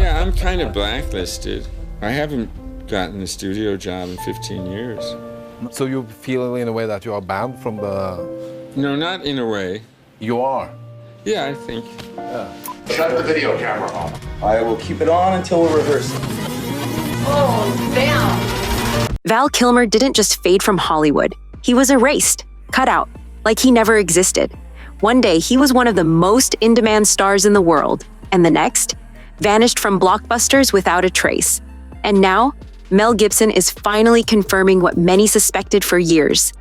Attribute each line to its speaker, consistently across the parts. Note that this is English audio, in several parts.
Speaker 1: Yeah, I'm kind of blacklisted. I haven't gotten a studio job in 15 years.
Speaker 2: So you feel in a way that you are banned from the...
Speaker 1: No, not in a way.
Speaker 2: You are?
Speaker 1: Yeah, I think.
Speaker 2: Shut the video camera off.
Speaker 3: I will keep it on until we're rehearsing.
Speaker 4: Oh, Val!
Speaker 5: Val Kilmer didn't just fade from Hollywood. He was erased, cut out, like he never existed. One day, he was one of the most in-demand stars in the world, and the next, vanished from blockbusters without a trace. And now, Mel Gibson is finally confirming what many suspected for years.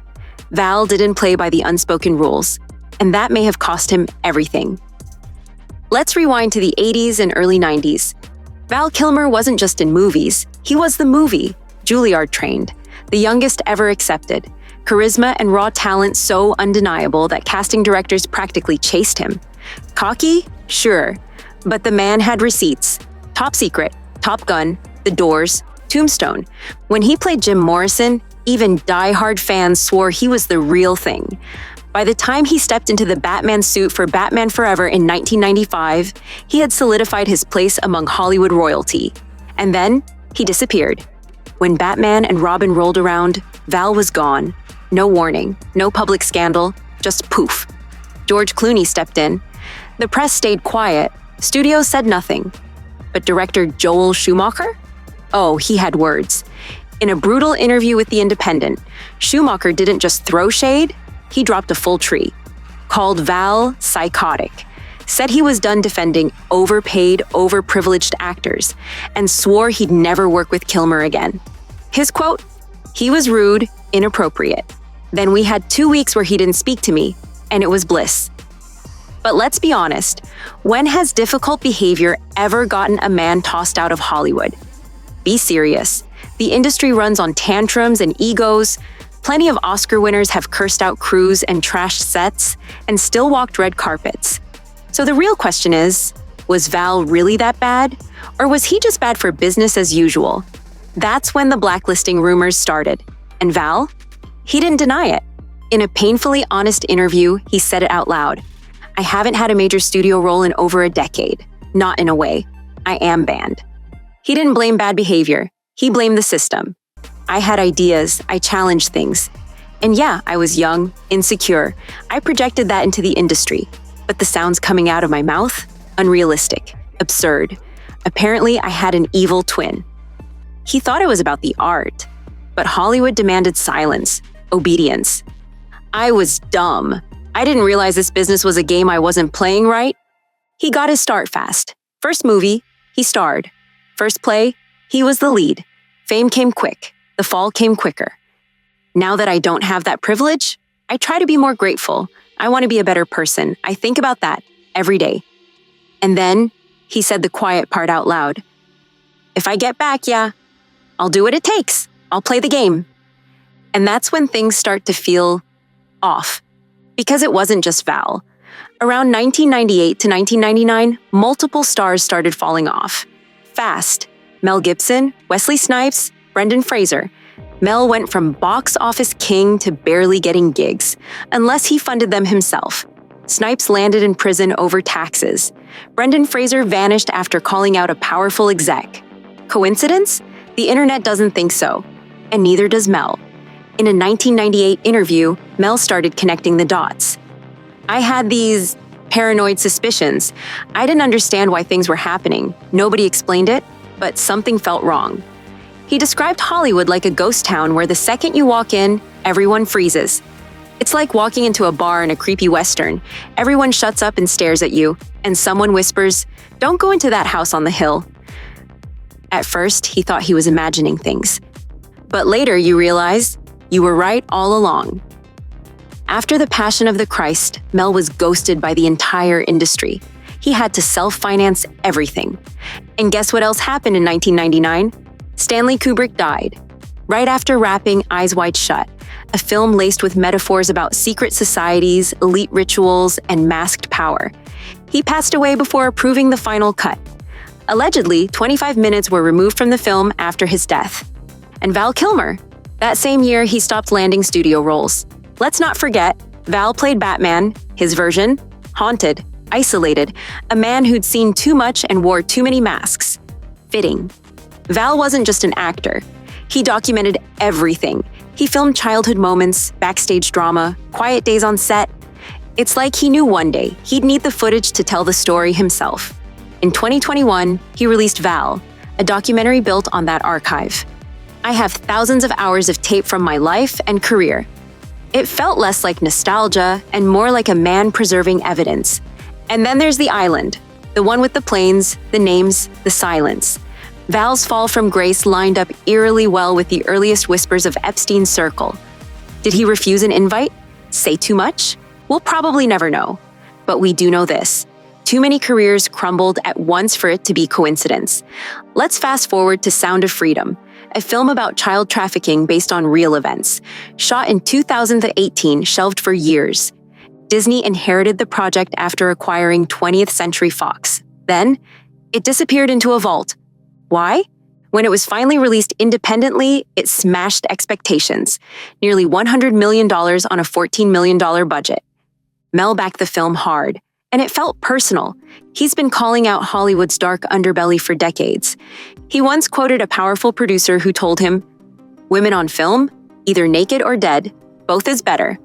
Speaker 5: Val didn't play by the unspoken rules, and that may have cost him everything. Let's rewind to the 80s and early 90s. Val Kilmer wasn't just in movies, he was the movie, Juilliard-trained, the youngest ever accepted. Charisma and raw talent so undeniable that casting directors practically chased him. Cocky? Sure. But the man had receipts. Top Secret, Top Gun, The Doors, Tombstone. When he played Jim Morrison, even die-hard fans swore he was the real thing. By the time he stepped into the Batman suit for Batman Forever in 1995, he had solidified his place among Hollywood royalty. And then, he disappeared. When Batman and Robin rolled around, Val was gone. No warning, no public scandal, just poof. George Clooney stepped in. The press stayed quiet. Studios said nothing. But director Joel Schumacher? Oh, he had words. In a brutal interview with The Independent, Schumacher didn't just throw shade, he dropped a full tree. Called Val psychotic. Said he was done defending overpaid, overprivileged actors, and swore he'd never work with Kilmer again. His quote, "He was rude, inappropriate. Then we had 2 weeks where he didn't speak to me, and it was bliss." But let's be honest, when has difficult behavior ever gotten a man tossed out of Hollywood? Be serious. The industry runs on tantrums and egos. Plenty of Oscar winners have cursed out crews and trashed sets, and still walked red carpets. So the real question is, was Val really that bad? Or was he just bad for business as usual? That's when the blacklisting rumors started. And Val? He didn't deny it. In a painfully honest interview, he said it out loud. "I haven't had a major studio role in over a decade. Not in a way. I am banned." He didn't blame bad behavior. He blamed the system. "I had ideas. I challenged things. And yeah, I was young, insecure. I projected that into the industry. But the sounds coming out of my mouth? Unrealistic. Absurd. Apparently, I had an evil twin." He thought it was about the art. But Hollywood demanded silence, obedience. "I was dumb. I didn't realize this business was a game I wasn't playing right." He got his start fast. First movie, he starred. First play, he was the lead. Fame came quick. The fall came quicker. Now that I don't have that privilege, I try to be more grateful. I want to be a better person. I think about that every day. And then he said the quiet part out loud. "If I get back, yeah, I'll do what it takes. I'll play the game." And that's when things start to feel off. Because it wasn't just Val. Around 1998 to 1999, multiple stars started falling off. Fast. Mel Gibson, Wesley Snipes, Brendan Fraser. Mel went from box office king to barely getting gigs, unless he funded them himself. Snipes landed in prison over taxes. Brendan Fraser vanished after calling out a powerful exec. Coincidence? The internet doesn't think so. And neither does Mel. In a 1998 interview, Mel started connecting the dots. "I had these paranoid suspicions. I didn't understand why things were happening. Nobody explained it, but something felt wrong." He described Hollywood like a ghost town where the second you walk in, everyone freezes. It's like walking into a bar in a creepy Western. Everyone shuts up and stares at you, and someone whispers, "Don't go into that house on the hill." At first, he thought he was imagining things. But later you realize you were right all along. After The Passion of the Christ, Mel was ghosted by the entire industry. He had to self-finance everything. And guess what else happened in 1999? Stanley Kubrick died. Right after wrapping Eyes Wide Shut, a film laced with metaphors about secret societies, elite rituals, and masked power. He passed away before approving the final cut. Allegedly, 25 minutes were removed from the film after his death. And Val Kilmer. That same year, he stopped landing studio roles. Let's not forget, Val played Batman, his version, haunted, isolated, a man who'd seen too much and wore too many masks. fitting. Val wasn't just an actor. He documented everything. He filmed childhood moments, backstage drama, quiet days on set. It's like he knew one day he'd need the footage to tell the story himself. In 2021, he released Val, a documentary built on that archive. I have thousands of hours of tape from my life and career. It felt less like nostalgia and more like a man preserving evidence. And then there's the island, the one with the planes, the names, the silence. Val's fall from grace lined up eerily well with the earliest whispers of Epstein's circle. Did he refuse an invite? Say too much? We'll probably never know. But we do know this. Too many careers crumbled at once for it to be coincidence. Let's fast forward to Sound of Freedom, a film about child trafficking based on real events. Shot in 2018, shelved for years. Disney inherited the project after acquiring 20th Century Fox. Then, it disappeared into a vault. Why? When it was finally released independently, it smashed expectations. Nearly $100 million on a $14 million budget. Mel backed the film hard, and it felt personal. He's been calling out Hollywood's dark underbelly for decades. He once quoted a powerful producer who told him, "Women on film, either naked or dead, both is better."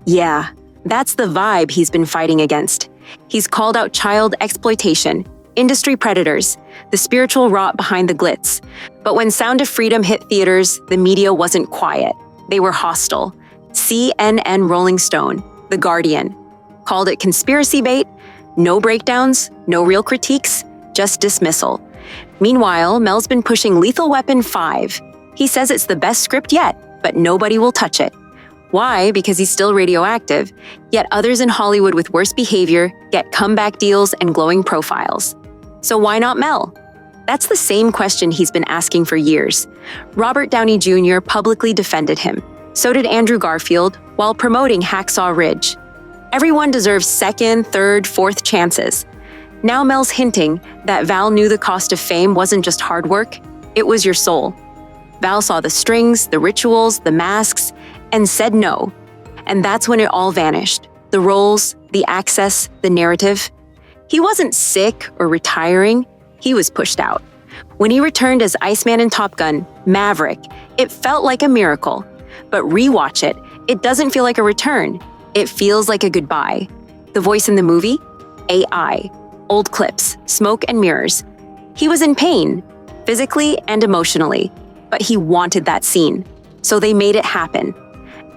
Speaker 5: Yeah, that's the vibe he's been fighting against. He's called out child exploitation, industry predators, the spiritual rot behind the glitz. But when Sound of Freedom hit theaters, the media wasn't quiet. They were hostile. CNN, Rolling Stone, The Guardian called it conspiracy bait, no breakdowns, no real critiques, just dismissal. Meanwhile, Mel's been pushing Lethal Weapon 5. He says it's the best script yet, but nobody will touch it. Why? Because he's still radioactive, yet others in Hollywood with worse behavior get comeback deals and glowing profiles. So why not Mel? That's the same question he's been asking for years. Robert Downey Jr. publicly defended him. So did Andrew Garfield, while promoting Hacksaw Ridge. Everyone deserves second, third, fourth chances. Now Mel's hinting that Val knew the cost of fame wasn't just hard work, it was your soul. Val saw the strings, the rituals, the masks, and said no. And that's when it all vanished. The roles, the access, the narrative. He wasn't sick or retiring, he was pushed out. When he returned as Iceman in Top Gun, Maverick, it felt like a miracle. But rewatch it, it doesn't feel like a return. It feels like a goodbye. The voice in the movie? AI. Old clips, smoke and mirrors. He was in pain, physically and emotionally, but he wanted that scene. So they made it happen.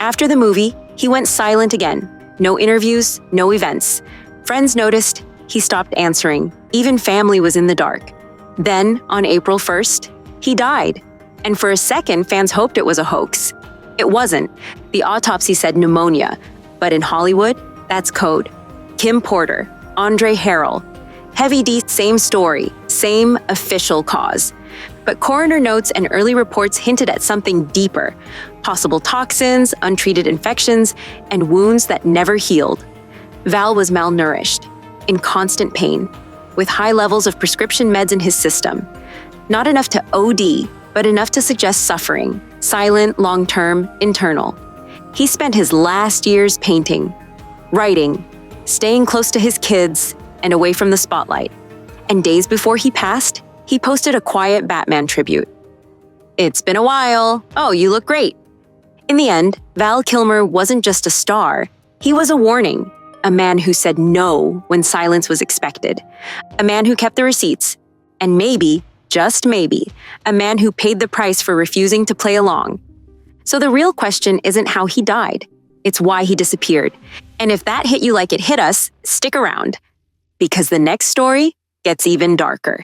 Speaker 5: After the movie, he went silent again. No interviews, no events. Friends noticed, he stopped answering. Even family was in the dark. Then, on April 1st, he died. And for a second, fans hoped it was a hoax. It wasn't. The autopsy said pneumonia. But in Hollywood, that's code. Kim Porter, Andre Harrell. Heavy D, same story, same official cause. But coroner notes and early reports hinted at something deeper. Possible toxins, untreated infections, and wounds that never healed. Val was malnourished, in constant pain, with high levels of prescription meds in his system. Not enough to OD, but enough to suggest suffering, silent, long-term, internal. He spent his last years painting, writing, staying close to his kids, and away from the spotlight. And days before he passed, he posted a quiet Batman tribute. "It's been a while. Oh, you look great." In the end, Val Kilmer wasn't just a star, he was a warning. A man who said no when silence was expected. A man who kept the receipts. And maybe, just maybe, a man who paid the price for refusing to play along. So the real question isn't how he died, it's why he disappeared. And if that hit you like it hit us, stick around. Because the next story gets even darker.